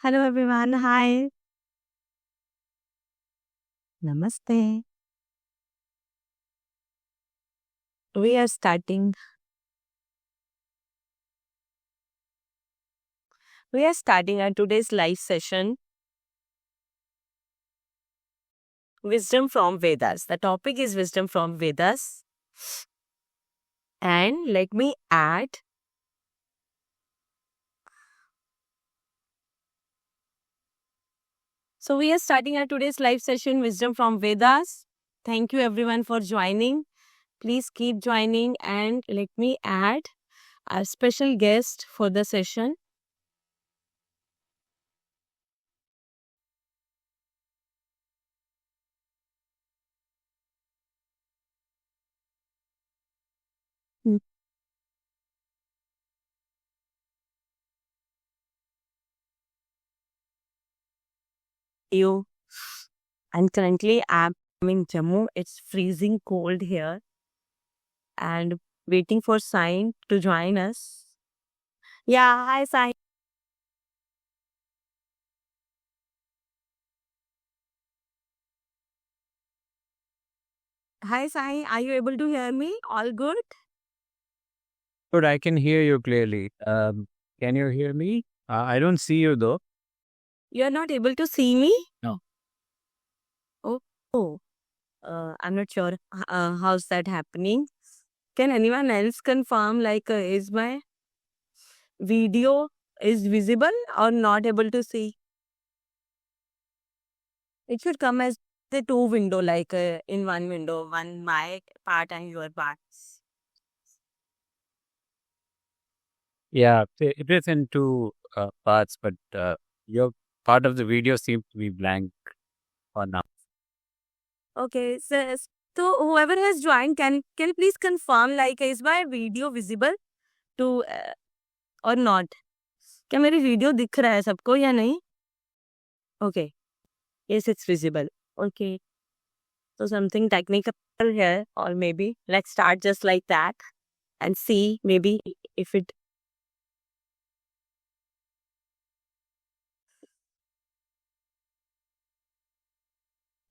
Hello everyone. Hi. Namaste. We are starting. We are starting our today's live session, Wisdom from Vedas. The topic is Wisdom from Vedas. And let me add. So we are starting our today's live session, Wisdom from Vedas. Thank you everyone for joining. Please keep joining and let me add our special guest for the session. Mm. You. And currently I'm in Jammu. It's freezing cold here and waiting for Sai to join us. Yeah, hi Sai. Hi Sai, are you able to hear me? All good? Good, I can hear you clearly. Can you hear me? I don't see you though. You are not able to see me? No. Oh, oh. I'm not sure how's that happening. Can anyone else confirm is my video is visible or not able to see? It should come as the two window in one window, one my part and your part. Yeah, it is in two parts, but your part of the video seems to be blank for now. Okay, so whoever has joined, can you please confirm is my video visible to or not? क्या मेरी video दिख रहा है सबको या नहीं? Okay, yes, it's visible. Okay, so something technical here, or maybe let's start just like that and see maybe if it.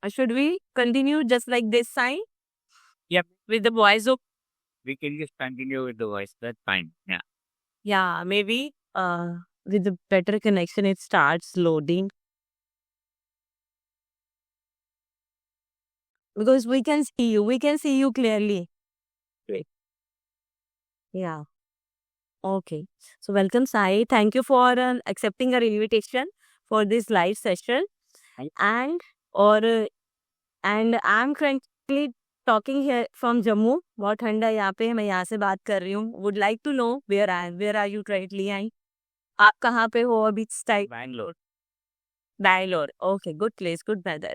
Should we continue just like this sign Yep, with the voice of? we can just continue with the voice. That's fine. Yeah. Yeah, maybe with the better connection, it starts loading because we can see you. We can see you clearly. Great. Yeah. Okay. So welcome, Sai. Thank you for accepting our invitation for this live session. Thank- And or and I'm currently talking here from Jammu. बहुत ठंडा है यहाँ पे. मैं यहाँ से बात कर रही हूँ. Would like to know where are you currently? आई आप कहाँ पे हो अभी इस time? Bangalore. Bangalore. Okay. Good place. Good weather.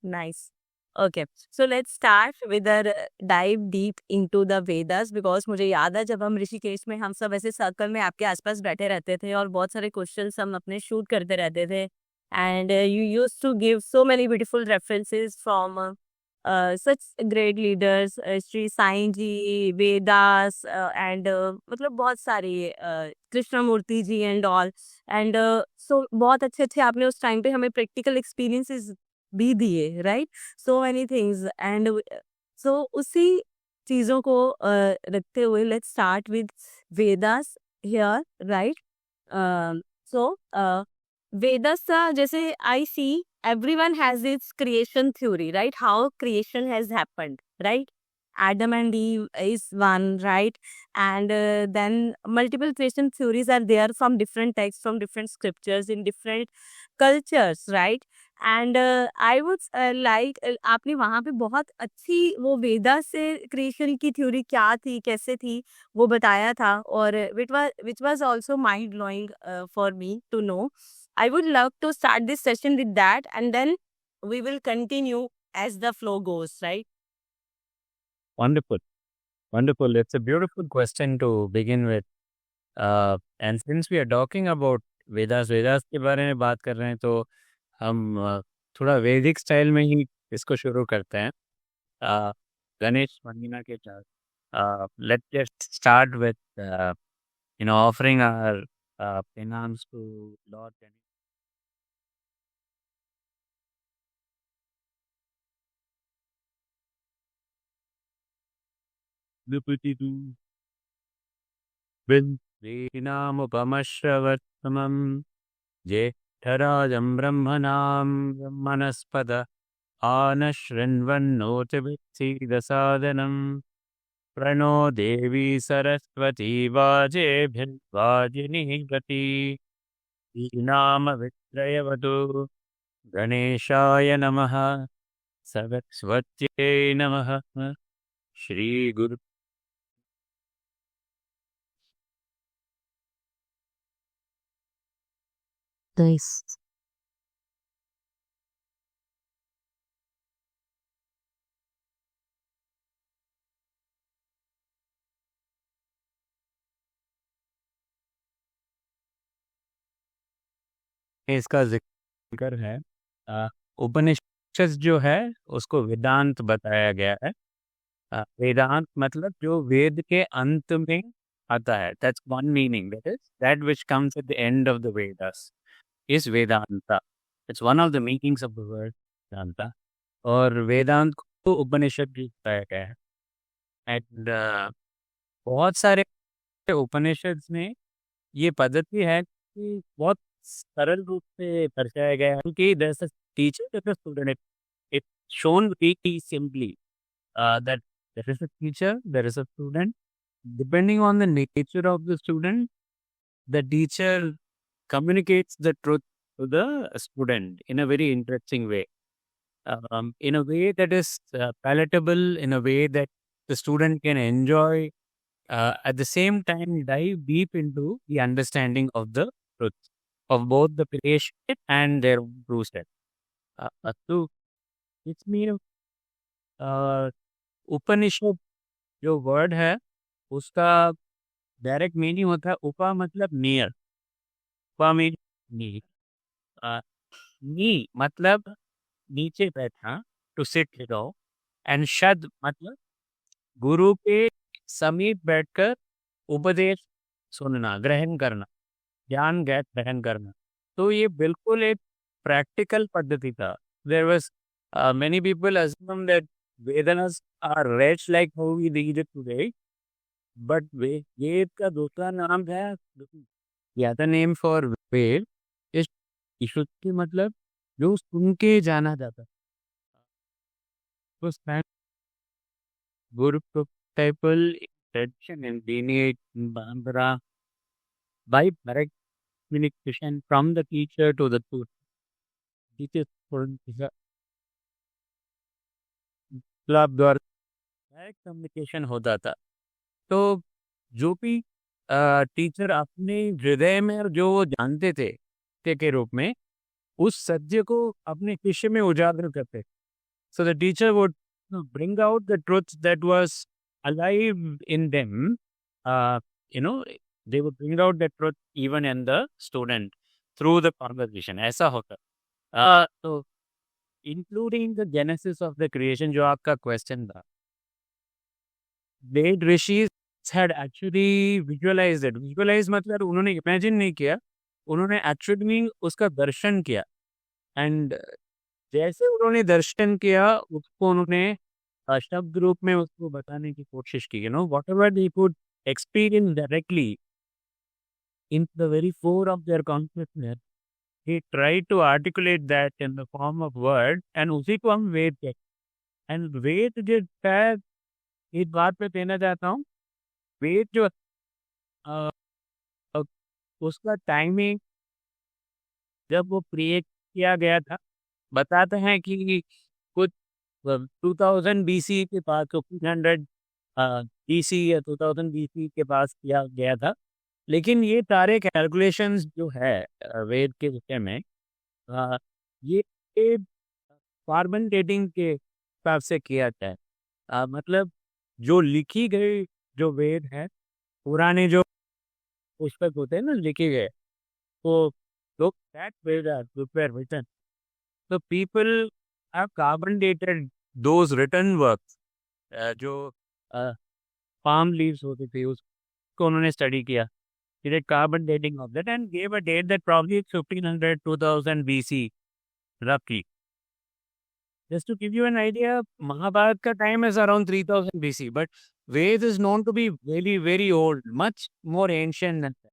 Nice. Okay. So let's start with our dive deep into the Vedas because मुझे याद है जब हम ऋषिकेश में हम सब ऐसे सर्कल में आपके आसपास बैठे रहते थे और बहुत सारे क्वेश्चंस हम अपने शूट करते रहते थे and you used to give so many beautiful references from such great leaders Sri Sai ji, Vedas and मतलब बहुत सारी कृष्णमूर्ति जी and all and so बहुत अच्छे अच्छे आपने उस टाइम पे हमें प्रैक्टिकल एक्सपीरियंसेस भी दिए right so many things and so उसी चीजों को रखते हुए let's start with Vedas here right so Vedas जैसे आई सी everyone has its creation theory right how creation has happened right Adam and Eve is one right and then multiple creation theories are there from different texts from different scriptures in different cultures right and I would like आपने वहाँ पे बहुत अच्छी वो वेदा से creation की theory क्या थी कैसे थी वो बताया था और which was also mind blowing for me to know I would love to start this session with that and then we will continue as the flow goes right Wonderful. Wonderful. It's a beautiful question to begin with. And since we are talking about Vedas के बारे में बात कर रहे हैं तो हम थोड़ा वैदिक स्टाइल में ही इसको शुरू करते हैं. Ganesh Mahina के साथ. Let's just start with offering our penance to Lord Ganesh. Nupatitu Vinamupamashravattamam Jetharajan Brahmanam Brahmanaspad Anashrinvannotibitsidhasadanam प्रणो देवी सरस्वती वाजेभिर्वाजिनीवती नाम वित्रयवतु गणेशाय नमः सरस्वत्यै नमः श्री गुरु Nice. इसका जिक्र है। उपनिषद जो है उसको वेदांत बताया गया है। वेदांत मतलब जो वेद के अंत में आता है। That's one meaning, that is that which comes at the end of the Vedas is Vedanta. It's one of the meanings of the word Vedanta. और वेदांत को उपनिषद भी बताया गया है। एंड बहुत सारे उपनिषद में ये पद्धति है कि बहुत सरल रूप से दर्शाया गया है क्योंकि there's a teacher, there's a student. It's shown very simply that there is a teacher, there is a student. Depending on the nature of the student, the teacher communicates the truth to the student in a very interesting way. In a way that is palatable, in a way that the student can enjoy, at the same time dive deep into the understanding of the truth of both the creation and their true state. So it's mean उपनिषद जो word है उसका direct meaning होता है उपा मतलब near. उपा mean नी। नी मतलब नीचे बैठना, टू सिट लो। एंड शद मतलब गुरु के समीप बैठकर उपदेश सुनना, ग्रहण करना, ज्ञान ग्रहण करना। तो ये बिल्कुल एक प्रैक्टिकल पद्धति था। There was many people assume that Vedanas are read like how we read it today, but वेद का दूसरा नाम है, the other name for Veda is ईशुत्ति, मतलब जो सुन के जाना जाता है। गुरु people tradition and lineage in Bambara by direct communication from the teacher to the student. Teacher student club द्वारा डायरेक्ट कम्युनिकेशन होता था। तो जो भी टीचर अपने हृदय में और जो वो जानते थे के रूप में उस सत्य को अपने शिष्य में उजागर करते। So the teacher would bring out the truth that was alive in them. They would bring out the truth even in the student through the conversation. ऐसा होता। तो including the genesis of the creation, जो आपका question था, Ved rishis had actually visualized it. Visualize मतलब उन्होंने imagine नहीं किया, उन्होंने एक्चुअली उसका दर्शन किया। एंड जैसे उन्होंने दर्शन किया उसको उन्होंने शब्द रूप में उसको बताने की कोशिश की। What ever they could experience directly in the very four of their consciousness, he tried to articulate that in the form of word, and उसी को हम वेद कहते हैं। एंड वेद जो है, इस बात पे कहना चाहता हूँ, वेद जो अ, अ, उसका टाइमिंग जब वो क्रिएट किया गया था, बताते हैं कि कुछ 2000 BC के पास, 1500 BC या 2000 BC के पास किया गया था। लेकिन ये सारे कैलकुलेशंस जो है वेद के विषय में, ये कार्बन डेटिंग के हिसाब से किया जाए। मतलब जो लिखी गई जो वेद है, पुराने जो पुस्तक होते हैं ना लिखे गए, तो लोग that Veda are prepared written. So people have carbon dated those written works, जो palm leaves होती थी उसको उन्होंने स्टडी किया did carbon dating of that and gave a date that probably it's 1500, 2000 BC, roughly. Just to give you an idea, Mahabharat ka time is around 3000 BC, but Ved is known to be very, very old, much more ancient than that.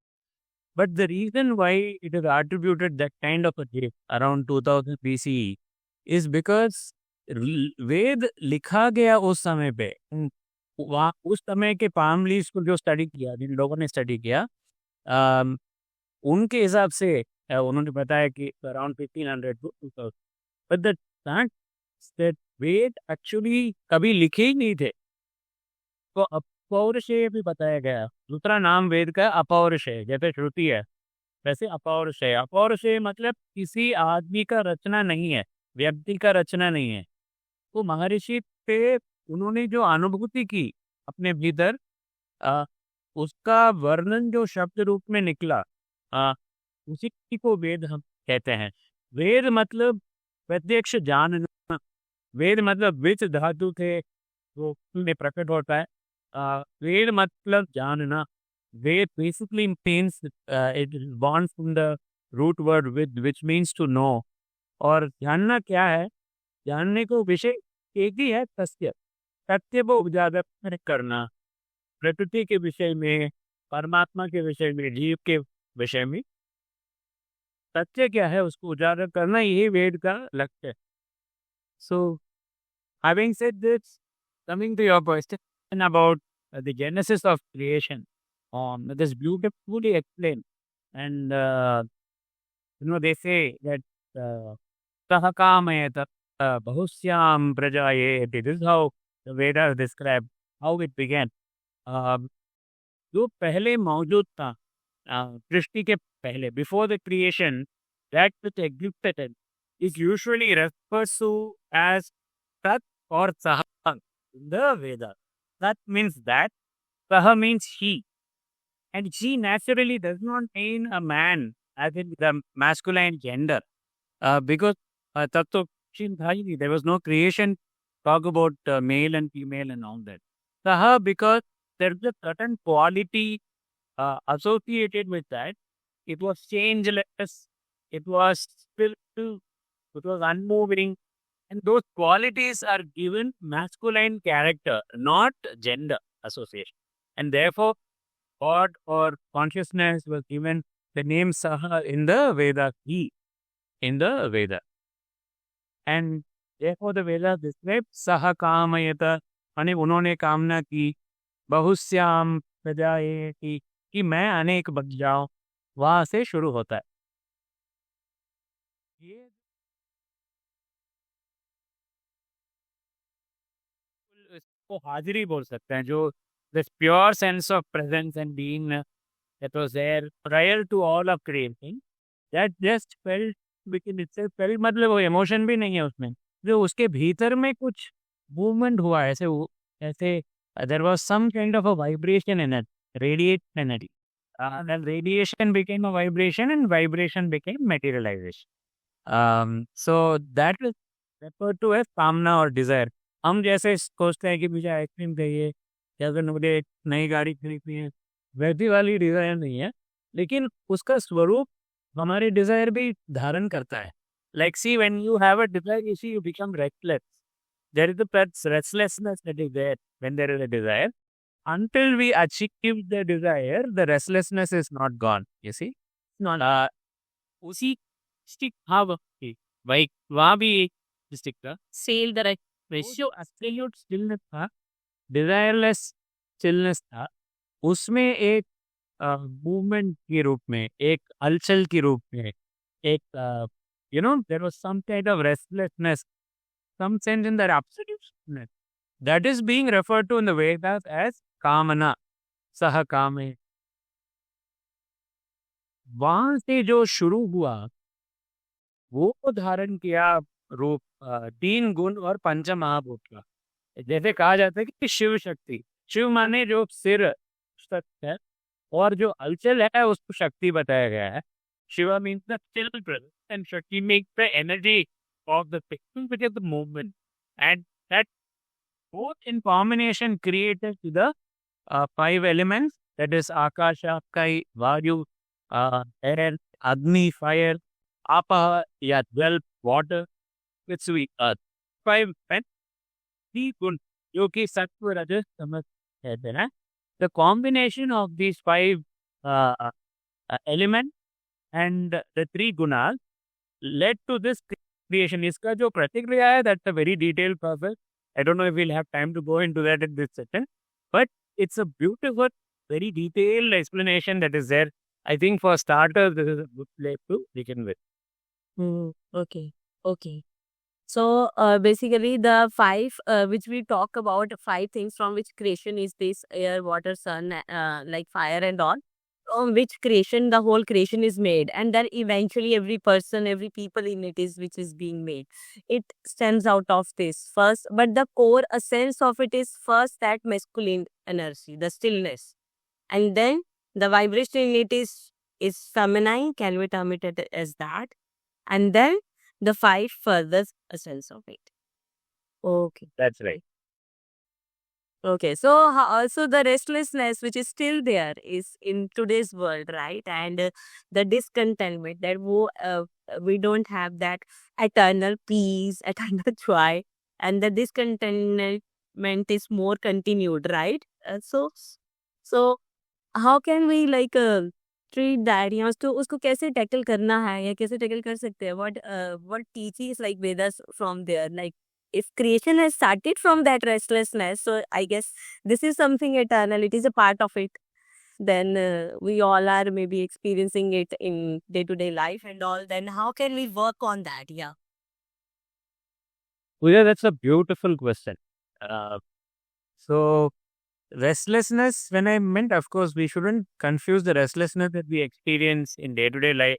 But the reason why it is attributed that kind of a date around 2000 BCE is because वेद लिखा गया उस समय पे वहाँ उस समय के palm leaves को जो स्टडी किया जिन लोगों ने स्टडी किया उनके हिसाब से उन्होंने बताया कि around 1500 to 2000 but that Veda actually कभी लिखे ही नहीं थे तो अपौरुषेय भी बताया गया दूसरा नाम वेद का अपौरुषेय जैसे श्रुति है वैसे अपौरुषेय अपौरुषेय मतलब किसी आदमी का रचना नहीं है व्यक्ति का रचना नहीं है तो महर्षि पे उन्होंने जो अनुभूति की अपने भीतर उसका वर्णन जो शब्द रूप में निकला उसी को वेद हम कहते हैं वेद मतलब प्रत्यक्ष जानना वेद मतलब विच धातु थे वो में प्रकट होता है वेद मतलब जानना Veda basically means it is born from the root word vid which means to know और जानना क्या है जानने को विषय एक ही है सत्य को उजागर करना प्रकृति के विषय में परमात्मा के विषय में जीव के विषय में सत्य क्या है उसको उजागर करना यही वेद का लक्ष्य है सो having said this coming to your question about the genesis of creation this is beautifully explained and they say that Sahakamayata Bahusyam Prajayeti. This is how the Vedas describe how it began. जो पहले मौजूद था सृष्टि के पहले before the creation that which existed is usually referred to as Sat or Saha in the Vedas. Sat means that, Saha means he. And he naturally does not mean a man as in the masculine gender. Because तब तो there was no creation talk about male and female and all that. Saha because there's a certain quality associated with that. It was changeless, it was spiritual, it was unmoving, and those qualities are given masculine character, not gender association. And therefore, God or consciousness was given the name Saha in the Veda, he in the Veda. And therefore the Veda describes Saha Kamayata, यानी उन्होंने कामना की बहुश्याम प्रजाएति कि मैं अनेक बन जाऊं वहां से शुरू होता है ये इसको हाजिरी बोल सकते हैं जो this pure sense of presence and being that was there prior to all of creation that just felt within itself felt मतलब वो emotion भी नहीं है उसमें जो उसके भीतर में कुछ movement हुआ ऐसे ऐसे there was some kind of a vibration in it radiate energy and radiation became a vibration and vibration became materialization so that is referred to as कामना और desire हम जैसे सोचते हैं कि मुझे आइसक्रीम चाहिए या फिर मुझे एक नई गाड़ी खरीदनी है वैसी वाली डिजायर नहीं है लेकिन उसका स्वरूप हमारे डिजायर भी धारण करता है like see when you have a desire you see you become restless there is a restlessness that is there when there is a desire until we achieve the desire the restlessness is not gone you see उसी stick हाँ भाई वहाँ भी stick था cell the ratio absolute stillness था desireless stillness था उसमें एक मूवमेंट के रूप में एक हलचल के रूप में एक there was some kind of restlessness some sense in that absoluteness that is being referred to in the Vedas as kamana saha kame वहां से जो शुरू हुआ वो धारण किया रूप 3 गुण और पंच महाभूत का जैसे कहा जाता है कि शिव शक्ति शिव माने जो सिर सत्य है और जो हलचल है उसको शक्ति बताया गया है Shiva means the still presence and Shakti makes the energy of the picture which is the movement and that both in combination created to the 5 elements that is Akasha, Kai, Vayu, air, Agni, fire, Apa, yeah, 12, water, Prithvi, earth. 5 and 3 gun, जो कि सत्व रजस तमस कहते हैं ना. The combination of these 5 uh, elements and the 3 gunas led to this creation. इसका जो प्रतिक्रिया है, that's a very detailed process. I don't know if we'll have time to go into that in this session, but it's a beautiful, very detailed explanation that is there. I think for starters, this is a good place to begin with. Okay. Okay. So basically, the 5 which we talk about, 5 things from which creation is this air, water, sun, like fire and all, from which creation the whole creation is made, and then eventually every person, every people in it is which is being made. It stems out of this first, but the core essence of it is first that masculine energy, the stillness, and then the vibration in it is feminine. Can we term it as that? And then the 5 further essence of it. Okay. That's right. Okay. So also the restlessness which is still there is in today's world, right? And the discontentment that we don't have that eternal peace, eternal joy, and the discontentment is more continued, right? So how can we like treat that, तो उसको कैसे tackle करना है या कैसे tackle कर सकते हैं? What teaches like Vedas from there? Like if creation has started from that restlessness, so I guess this is something eternal. It is a part of it. Then we all are maybe experiencing it in day-to-day life and all. Then how can we work on that? Yeah. Pooja, that's a beautiful question. So, restlessness, when I meant, of course, we shouldn't confuse the restlessness that we experience in day to day life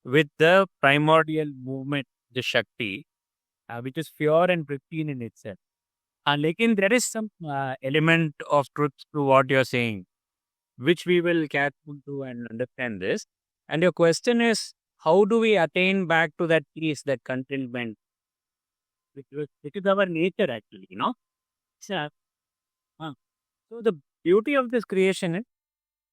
with the primordial movement, the Shakti, which is pure and pristine in itself. Lekin there is some element of truth to what you're saying, which we will catch into and understand this. And your question is, how do we attain back to that peace, that contentment, which is our nature actually, you know? So, so the beauty of this creation is,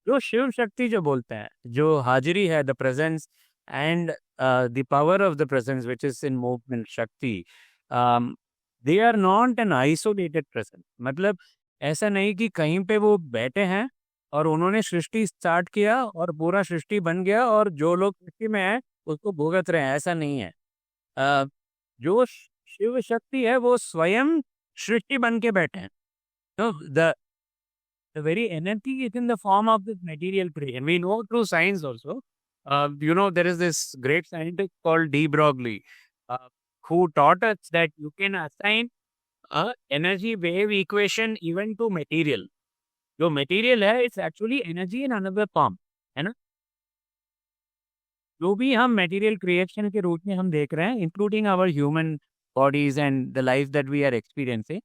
जो शिव शक्ति जो बोलते हैं, जो हाजिरी है, the presence and the power of the presence which is in movement, Shakti, they are not an isolated presence. मतलब ऐसा नहीं कि कहीं पे वो बैठे हैं और उन्होंने सृष्टि स्टार्ट किया और पूरा सृष्टि बन गया और जो लोग सृष्टि में हैं उसको भुगत रहे हैं, ऐसा नहीं है. जो शिव शक्ति है वो स्वयं सृष्टि बन के बैठे हैं. So the very energy is in the form of this material creation. We know through science also. There is this great scientist called De Broglie, who taught us that you can assign a energy wave equation even to material. जो material है, it's actually energy in another form, है ना? जो भी हम material creation के रूप में हम देख रहे हैं, including our human bodies and the life that we are experiencing,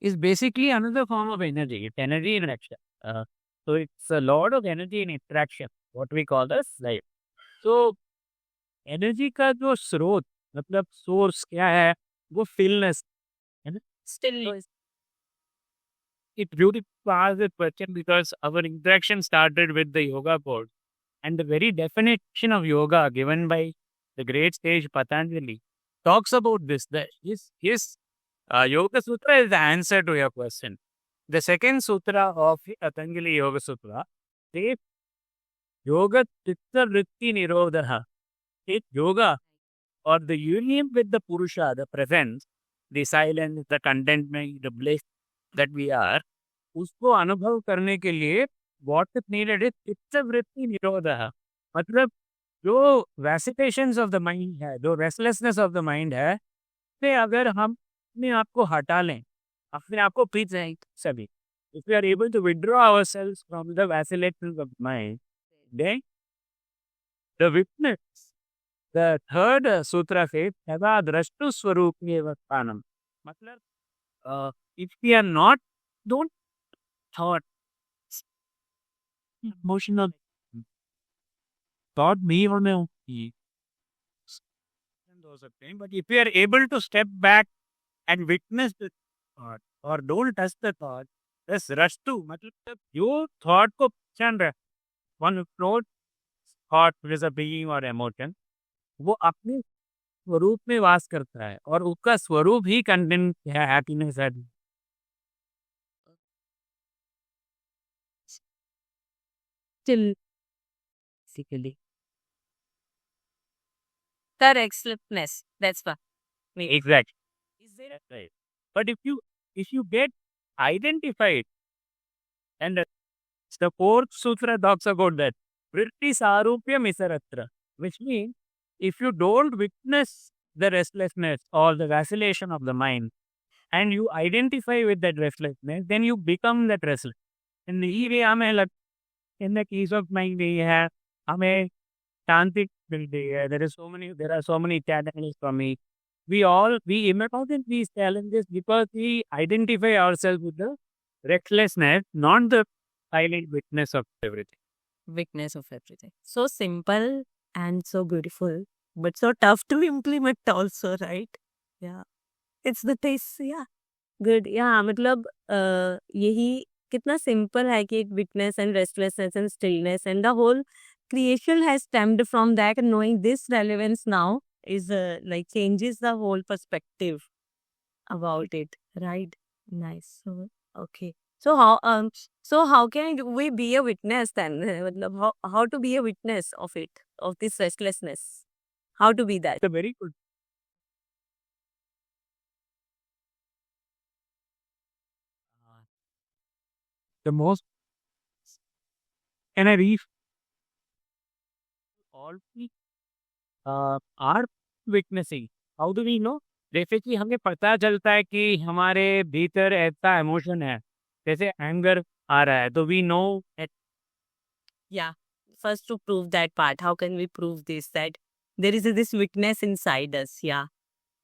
is basically another form of energy. It's energy in action. So it's a lot of energy in interaction, what we call as life. So energy का जो स्रोत, मतलब source क्या है, वो stillness है ना? Stillness. It beautifully asks this question because our interaction started with the yoga pose, and the very definition of yoga given by the great sage Patanjali talks about this. That his Yoga Sutra is the answer to your question. The second sutra of Patanjali Yoga Sutra says, Yoga Chitta Vritti Nirodha. It's yoga or the union with the Purusha, the presence, the silence, the contentment, the bliss that we are, उसको अनुभव करने के लिए what is needed is चित्त वृत्ति निरोधः. मतलब जो vacillations of the mind है, जो restlessness of the mind है, से अगर हम अपने आप को हटा लें, अपने आप को पीछे जाएं सभी, if we are able to withdraw ourselves from the vacillations of mind, then the witness, the third sutra says, यदा द्रष्टु स्वरूपमेव स्थानम. मतलब if we are not, don't thought, emotional thought me or no, हो सकते हैं, but if we are able to step back and witness the thought or don't touch the thought, बस रस्तु मतलब जो thought को Chandra, one float thought is a being or emotion, वो अपने स्वरूप में वास करता है और उसका स्वरूप ही कंटेंट है हैप्पीनेस है. Still, basically. Correct, slipness. That's what. Exactly. Is there right? But if you get identified, and the fourth sutra talks about that, vritti sarupya misaratra, which means if you don't witness the restlessness or the vacillation of the mind, and you identify with that restlessness, then you become that restless. In the way हमें लग in the case of mind नहीं है, हमें शांति मिलती है. There are so many challenges for me. We imagine these challenges because we identify ourselves with the restlessness, not the silent witness of everything. Witness of everything. So simple and so beautiful, but so tough to implement also, right? Yeah. It's the taste, yeah. Good. Yeah, मतलब यही कितना simple है कि एक witness and restlessness and stillness and the whole creation has stemmed from that, and knowing this relevance now is like changes the whole perspective about it, right? Nice. So, okay. So how can we be a witness then? मतलब how to be a witness of it, of this restlessness? How to be that? It's a very good. The most can I read all we are witnessing. How do we know? जैसे कि हमें पता चलता है कि हमारे भीतर ऐसा इमोशन है, जैसे एंगर आ रहा है, तो we know that. Yeah. First to prove that part, how can we prove this? That there is this witness inside us. Yeah.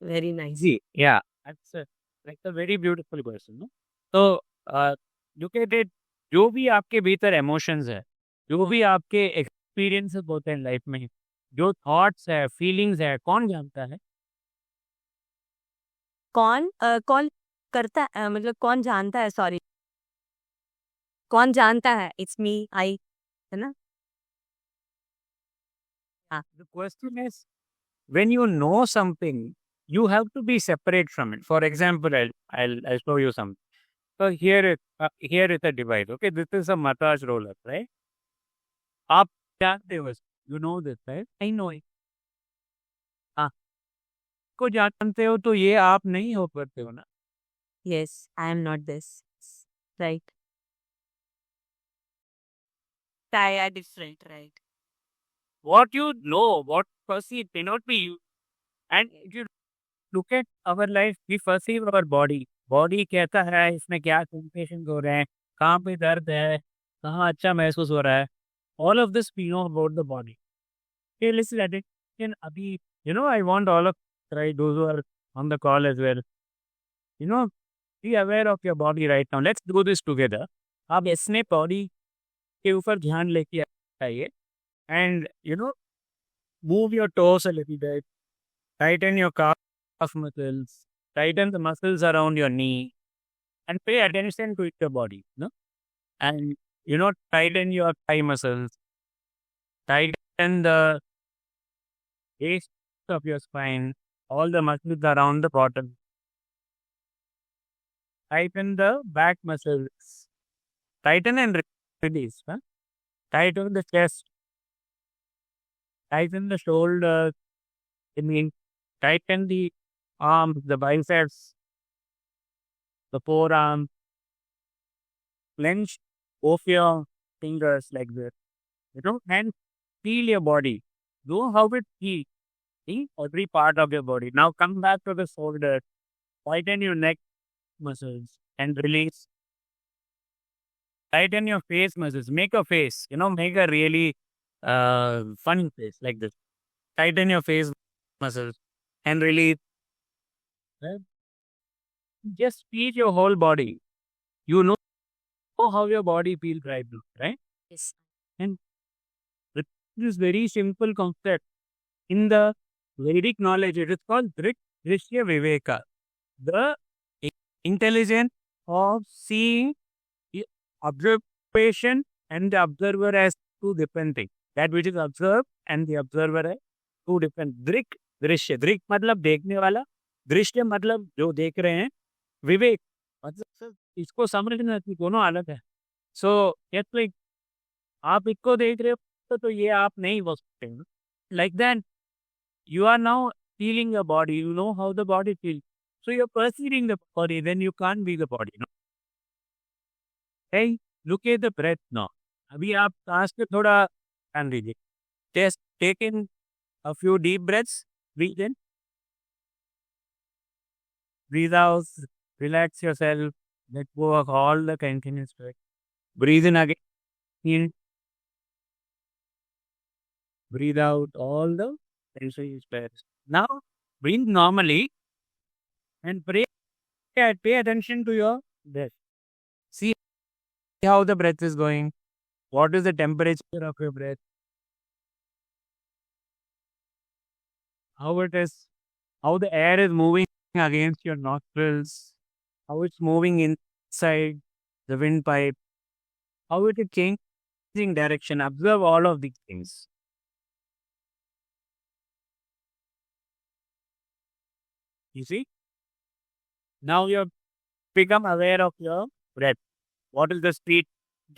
Very nice. Ji, yeah, that's a very beautiful question, no? तो look at it, जो भी आपके भीतर emotions है, जो भी आपके experiences होते हैं लाइफ में, जो थॉट्स है, फीलिंग्स है, कौन जानता है? कौन करता मतलब कौन जानता है, सॉरी, कौन जानता है? इट्स मी, आई, है ना? हाँ. The question is, when you know something, you have to be separate from it. For example, I'll show you something. So here is a device. Okay, this is a massage roller, right? आप जानते हो, you know this, right? I know it. हाँ, को जानते हो तो ये आप नहीं हो करते हो ना. Yes, I am not this. Right. I are different, right? What you know, what perceive may not be you. And if you look at our life, we perceive our body. Body कहता है इसमें क्या sensations हो रहे हैं, कहाँ पे दर्द है, कहाँ अच्छा महसूस हो रहा है. All of this we know about the body. Okay, listen at it. And abhi, I want all of right those who are on the call as well. Be aware of your body right now. Let's do this together. आप इसने body के ऊपर ध्यान लेके आइए. And move your toes a little bit. Tighten your calf muscles. Tighten the muscles around your knee. And pay attention to your body. No? And, tighten your thigh muscles. Tighten the base of your spine. All the muscles around the bottom. Tighten the back muscles. Tighten and release. Huh? Tighten the chest. Tighten the shoulders. Tighten the arms, the biceps, the forearms. Clench both your fingers like this. And feel your body. Know how it feels in every part of your body. Now come back to the shoulder. Tighten your neck muscles and release. Tighten your face muscles. Make a face. Make a really funny face like this. Tighten your face muscles and release. Right? Just feel your whole body. You know how your body feels right now, right? Yes. And this very simple concept in the Vedic knowledge, it is called Drishya Viveka, the intelligence of seeing, observation and the observer has two different things. That which is observed and the observer है two different. दृक दृश्य, दृक मतलब देखने वाला, दृश्य मतलब जो देख रहे हैं, विवेक मतलब इसको समझना कि दोनों अलग है. सो लाइक आप इसको देख रहे हो तो ये आप नहीं बोल सकते. Like that you are now feeling your body, you know how the body feels, so you're perceiving the body, then you can't be the body, no? Hey, look at the breath now. अभी आप सांस पे थोड़ा ध्यान दीजिए. Just take in a few deep breaths, breathe in, breathe out, relax yourself, let go of all the continuous breath. Breathe in again, in, breathe out all the tension spares. Now breathe normally and pay attention to your breath. See how the breath is going. What is the temperature of your breath? How it is, how the air is moving against your nostrils, how it's moving inside the windpipe, how it is changing direction. Observe all of these things. You see? Now you become aware of your breath. What is the speed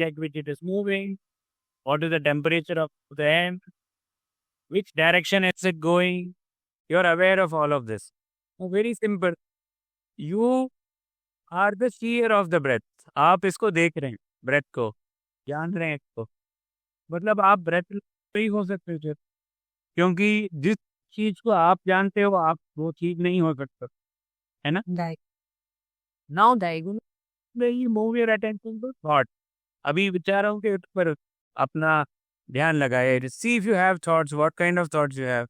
at which it is moving? What is the temperature of the air? Which direction is it going? You're aware of all of this. Now, very simple. You are the seer of the breath. आप इसको देख रहे हैं, breath को जान रहे हैं इसको. मतलब आप ब्रेथ नहीं हो सकते थे, क्योंकि जिस चीज को आप जानते हो आप वो चीज नहीं हो सकता, है ना? Now diagonally move your attention to thought. अभी विचारों के ऊपर अपना ध्यान लगाए. See if you have thoughts, what kind of thoughts you have,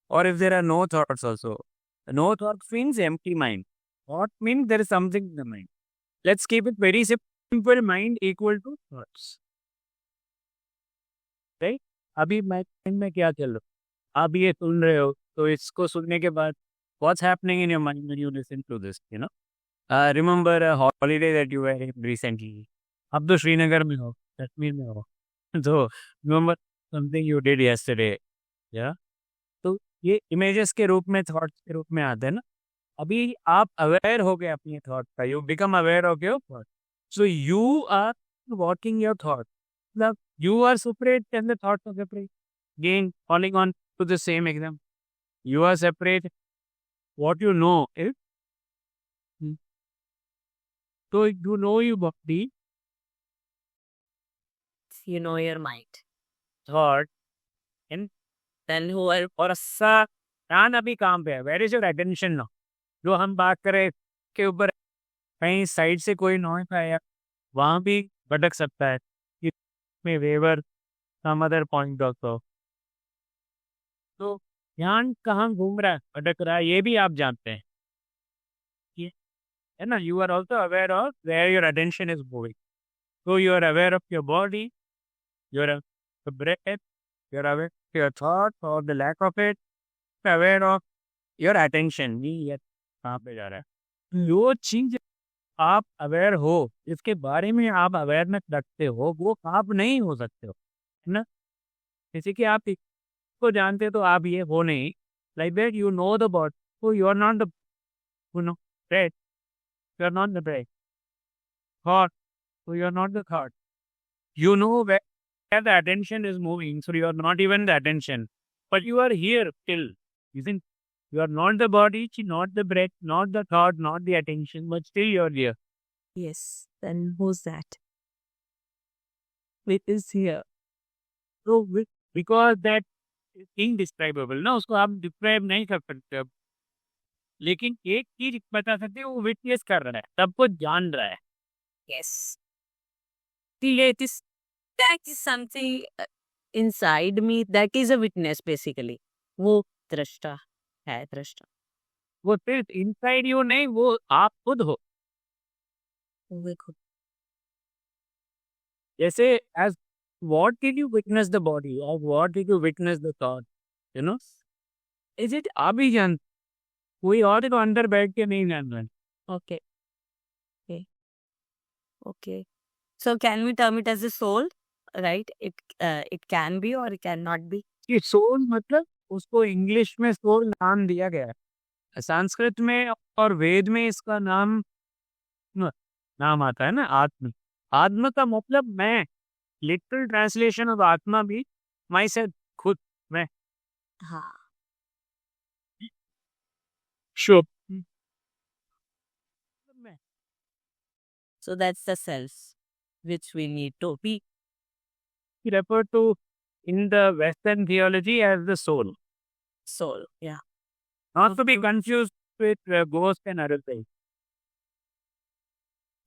or if there are no thoughts also. No thoughts means empty mind. Thought means there is something in the mind. Let's keep it very simple. Mind equal to thoughts. Right? अभी mind में क्या चल रहा है? आप ये सुन रहे हो, तो इसको सुनने के बाद what's happening in your mind when you listen to this, you know? Remember a holiday that you were in recently. अब तो श्रीनगर में हो, कश्मीर में हो. So remember something you did yesterday. Yeah? तो ये इमेजेस के रूप में, थॉट्स के रूप में आते हैं ना. अभी आप अवेयर हो गए अपनी थॉट का. You become aware of your thought. So you are walking your thought. मतलब you are separate and the thoughts are separate. Again, falling on to the same example. You are separate. What you know is, so you know your body, You know your mind. thought, and Then who are और अच्छा ध्यान अभी काम पे है. Where is your attention now? जो हम बात करें के ऊपर कहीं साइड से कोई नॉइस आया, वहां भी भटक सकता है. May waver some other point also. तो ध्यान कहाँ घूम रहा है, भटक रहा है, ये भी आप जानते हैं, ये है ना. You are also aware of where your attention is moving. So you are aware of your body, you are aware of your breath, you are aware of your thoughts or the lack of it, you are aware of your attention. ये कहाँ पे जा रहा है? जो चीज आप aware हो, इसके बारे में आप अवेयरनेस रखते हो, वो आप नहीं हो सकते हो, है ना. जैसे कि आप इसको जानते हो तो आप ये हो नहीं. Like that you know the body, so you are not the, you know, breath, you are not the breath. Thought, so you are not the thought. You know where the attention is moving, so you are not even the attention. But you are here still. Isn't you are not the body, not the breath, not the thought, not the attention, but still you are here. Yes. Then who's that? It is here. So because that is indescribable, ना उसको आप describe नहीं कर सकते अब. लेकिन एक चीज बता सकते हैं, वो विटनेस कर रहा है, सब कुछ जान रहा है. Yes. It is, that is something inside me that is a witness basically. वो दृष्टा है, दृष्टा. वो सिर्फ इनसाइड यू नहीं, वो आप खुद हो. वो खुद. जैसे as what did you witness the body, or what did you witness the thought, you know? Is it आप ही जान, कोई और तो अंदर बैठ के नहीं जान रहा है. Okay. Okay. So can we term it as a soul? right? It can be or it cannot be. ये सोल मतलब उसको इंग्लिश में सोल नाम दिया गया है, संस्कृत में और वेद में इसका नाम नाम आता है ना आत्म। आत्म का मतलब मैं, लिटरल ट्रांसलेशन ऑफ आत्मा भी माई से खुद, मैं, हाँ. शुभ, मैं। So that's the self which we need to be. referred to in the Western theology as the soul, Soul. Yeah. not to be confused with ghost and other things.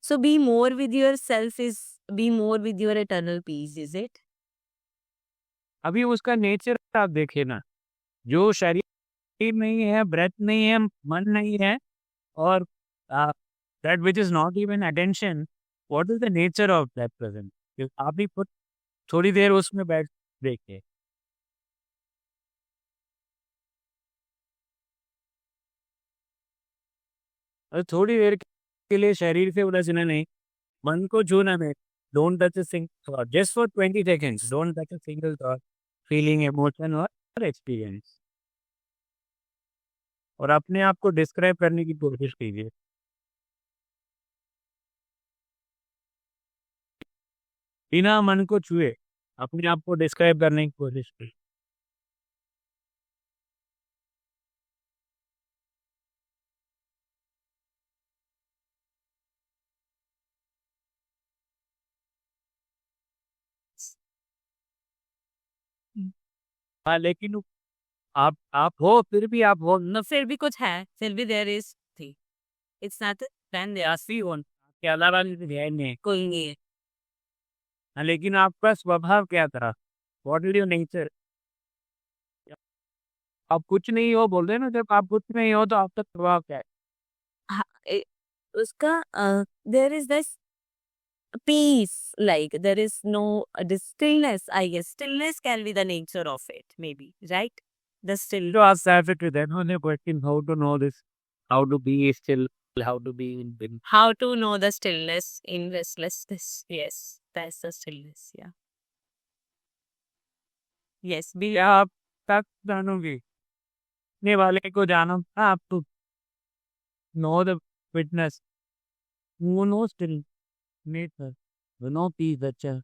So be more with yourself is be more with your eternal peace, is it? अभी उसका nature आप देखिए ना, जो शरीर नहीं है, breath नहीं है, मन नहीं है, और that which is not even attention, what is the nature of that present? आप भी खुद थोड़ी देर उसमें बैठ देखिए। और थोड़ी देर के लिए शरीर से उलझना नहीं, मन को छूना नहीं। Don't touch a single thought, just for 20 seconds, don't touch a single thought, feeling, emotion और एक्सपीरियंस, और अपने आप को डिस्क्राइब करने की कोशिश कीजिए। बिना मन को छुए अपने आप को डिस्क्राइब करने की कोशिश कीजिए। हाँ, लेकिन आप हो, फिर भी आप हो No, फिर भी कुछ है, फिर भी there is थी. It's not then there आसी हो, आपके अलावा ध्यान नहीं है। कोई नहीं है. हाँ, लेकिन आपका स्वभाव क्या था? What is your nature? आप कुछ नहीं हो बोल रहे ना, जब आप कुछ नहीं हो तो आपका स्वभाव क्या है? हाँ, उसका there is this peace, like there is no this stillness. I guess stillness can be the nature of it, maybe, right? The still. तो आप set to then on a question, how to know this, how to be still, how to be in How to know the stillness in restlessness? Yes, that's the stillness. Yeah. Yes, be क्या आप तक जानोगे ने वाले को जानो? हाँ, आप तो नो द विटनेस, वो know still nature, know peace, अच्छा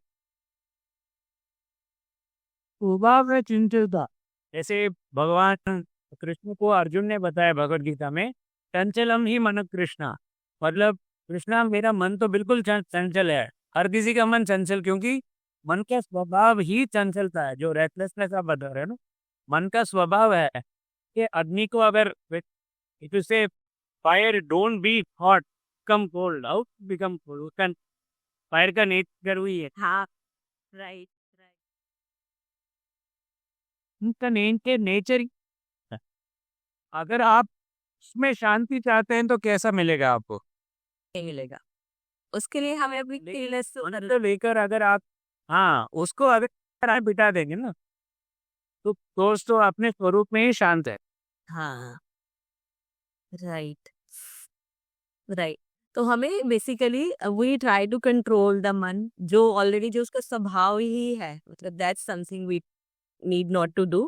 स्वभाव है चंचलता। जैसे भगवान कृष्ण को अर्जुन ने बताया भगवत गीता में, चंचलम ही मन कृष्णा, मतलब कृष्णा मेरा मन तो बिल्कुल चंचल है। हर किसी का मन चंचल, क्योंकि मन का स्वभाव ही चंचलता है। जो रेस्टलेसनेस आप बता रहे हो ना, मन का स्वभाव है कि अग्नि को अगर इफ यू से fire don't be hot, come cold, out become cold, उसका फायर का नेचर हुई है, हाँ, right, right. उनका नेचर ही है। अगर आप उसमें शांति चाहते हैं तो कैसा मिलेगा आपको? नहीं मिलेगा. उसके लिए हमें अपनी stillness मन तो लेकर अगर आप, हाँ, उसको अगर आप बिठा देंगे ना, तो सोच तो अपने स्वरूप में ही शांत है। हाँ, right, right. तो हमें basically we try to control the मन, जो ऑलरेडी जो उसका स्वभाव ही है, मतलब that's something we need not to do,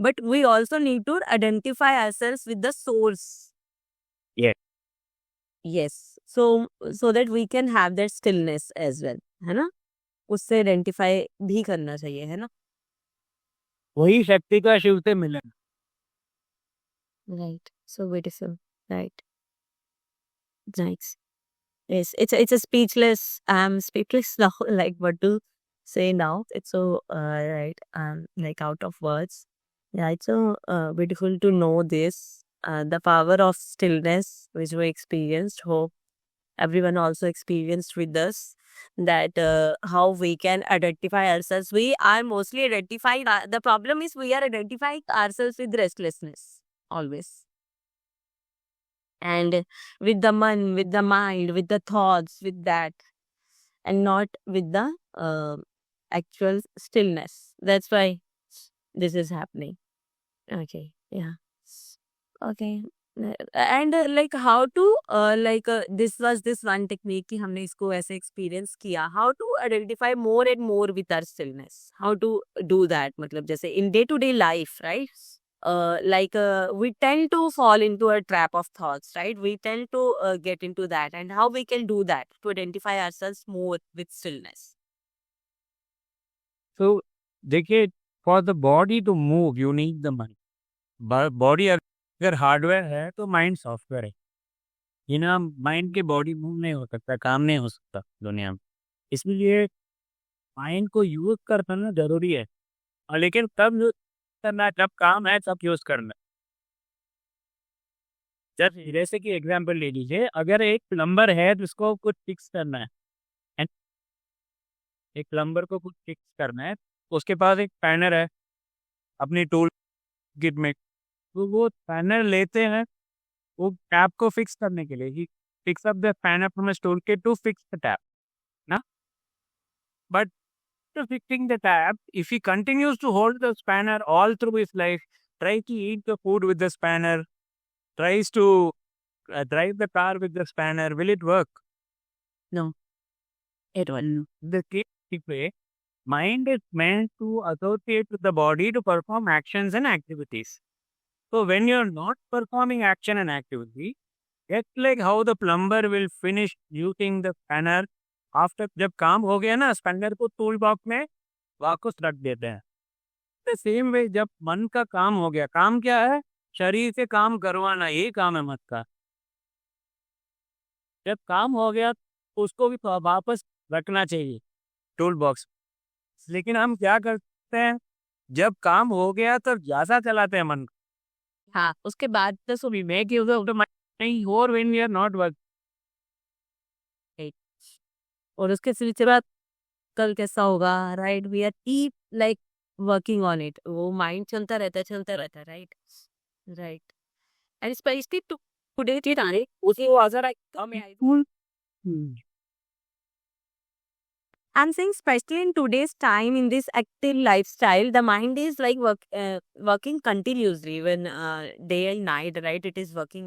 but we also need to identify ourselves with the source. ये Yes, so that we can have that stillness as well, है ना? उससे identify भी करना चाहिए, है ना? वही शक्ति का शिव से मिलन। Right, so beautiful, right, nice. Yes, it's a speechless. I'm speechless now. Like what to say now? It's so right. Like out of words. Yeah, it's so beautiful to know this. The power of stillness which we experienced. Hope everyone also experienced with us. That how we can identify ourselves. We are mostly identifying. The problem is we are identifying ourselves with restlessness always, and with the with the mind, with the thoughts, with that, and not with the actual stillness. That's why this is happening. Okay, yeah. Okay. And like how to like this was this one technique कि हमने इसको ऐसे experience किया, how to identify more and more with our stillness, how to do that, मतलब जैसे in day to day life, right? Like we tend to fall into a trap of thoughts, right? We tend to get into that, and how we can do that to identify ourselves more with stillness. तो देखिए, for the body to move you need the mind. Body अगर hardware है तो mind software है। बिना mind के body move नहीं हो सकता, काम नहीं हो सकता दुनिया में। इसलिए माइंड को यूज करना जरूरी है, और लेकिन तब यूज करना है जब काम है, तब यूज करना है। जैसे कि एग्जाम्पल ले लीजिए, अगर एक प्लम्बर है जिसको कुछ फिक्स करना है, and एक प्लम्बर को कुछ फिक्स करना है, उसके पास एक पैनर है अपनी टूल किट में, तो वो पैनर लेते हैं वो टैप को फिक्स करने के लिए। He fix up the spanner from a tool kit to fix the tap, ना? But after fixing the tap, if he continues to hold the spanner all through his life, try to eat the food with the spanner, tries to drive the car with the spanner, will it work? No, it won't. The key way, mind is meant to associate with the body to perform actions and activities. So when you're not performing action and activity, just like how the plumber will finish using the spanner after जब काम हो गया ना, spanner को tool box में वापस रख देते हैं। द सेम वे जब मन का काम हो गया, काम क्या है? शरीर से काम करवाना, यही काम है मन का। जब काम हो गया उसको भी वापस रखना चाहिए टूल बॉक्स। लेकिन हम क्या करते हैं, जब काम हो गया तब ज्यादा चलाते हैं मन को। हाँ, उसके बाद So we make use of the mind more when we are not working. और उसके सिलसिले बाद कल कैसा होगा, right? We are keep like working on it, वो माइंड चलता रहता है, right? Right. And specially today time उसी वो अगर I'm saying especially in today's time, in this active lifestyle, the mind is like working continuously, when day and night, right? It is working,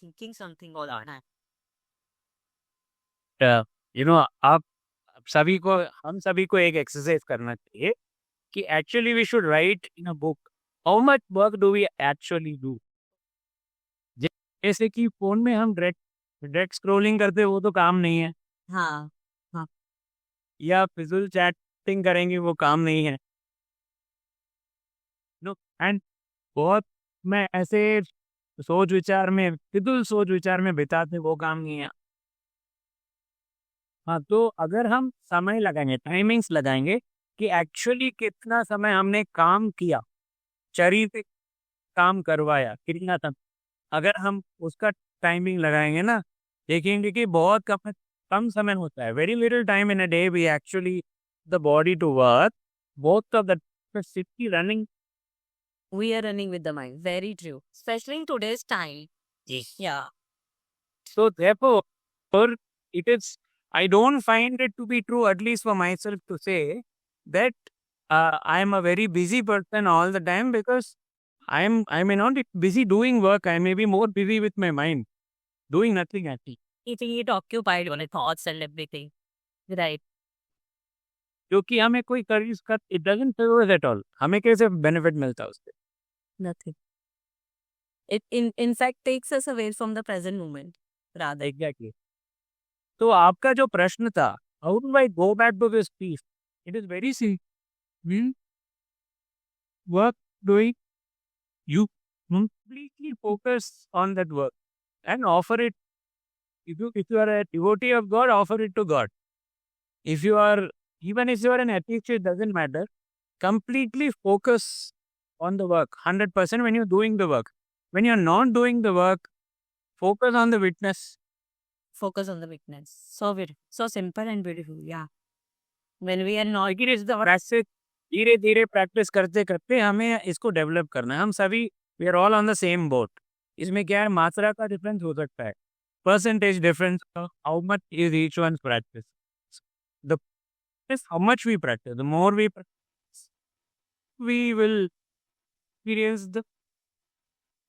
thinking something all the time. You know, आप सभी को, हम सभी को एक exercise करना चाहिए कि actually we should write in a book how much work do we actually do. जैसे कि फोन में हम डायरेक्ट स्क्रॉलिंग करते हैं, वो तो काम नहीं है। हाँ, हाँ, या फिजूल चैटिंग करेंगे, वो काम नहीं है। नो, एंड बहुत मैं ऐसे फिजूल सोच विचार में बिताते, वो काम नहीं है। हाँ, तो अगर हम समय लगाएंगे, टाइमिंग्स लगाएंगे कि एक्चुअली कितना समय हमने काम किया, शरीर पे काम करवाया, कितना तक, अगर हम उसका टाइमिंग लगाएंगे ना, देखेंगे कि बहुत कम समय होता है। Very little time in a day we actually the body to work, both of the city running. we are running with the mind. Very true. Especially in today's time. Yeah. So therefore, it is, I don't find it to be true, at least for myself, to say that I am a very busy person all the time, because I may not be busy doing work. I may be more busy with my mind, doing nothing actually. Keeping it occupied on thoughts and everything. Right. क्योंकि हमें कोई कर it doesn't favour at all, हमें कैसे benefit मिलता है उससे? Nothing. It in fact takes us away from the present moment. Rather. Exactly. तो आपका जो प्रश्न था, how do I go back to this peace, it is very simple. Work doing, you completely focus on that work and offer it. If you are a devotee of God, offer it to God. If you are, even if you are an atheist, it doesn't matter. Completely focus on the work 100% when you're doing the work. When you're not doing the work, focus on the witness. Focus on the weakness. So beautiful. So simple and beautiful. Yeah. When we are not. लेकिन इस practice धीरे धीरे practice करते करते हमें इसको develop करना है। हम सभी, we are all on the same boat. इसमें क्या है, मात्रा का डिफरेंस हो सकता है, percentage difference, how much is each one practice, the how much we practice, the more we practice, we will experience the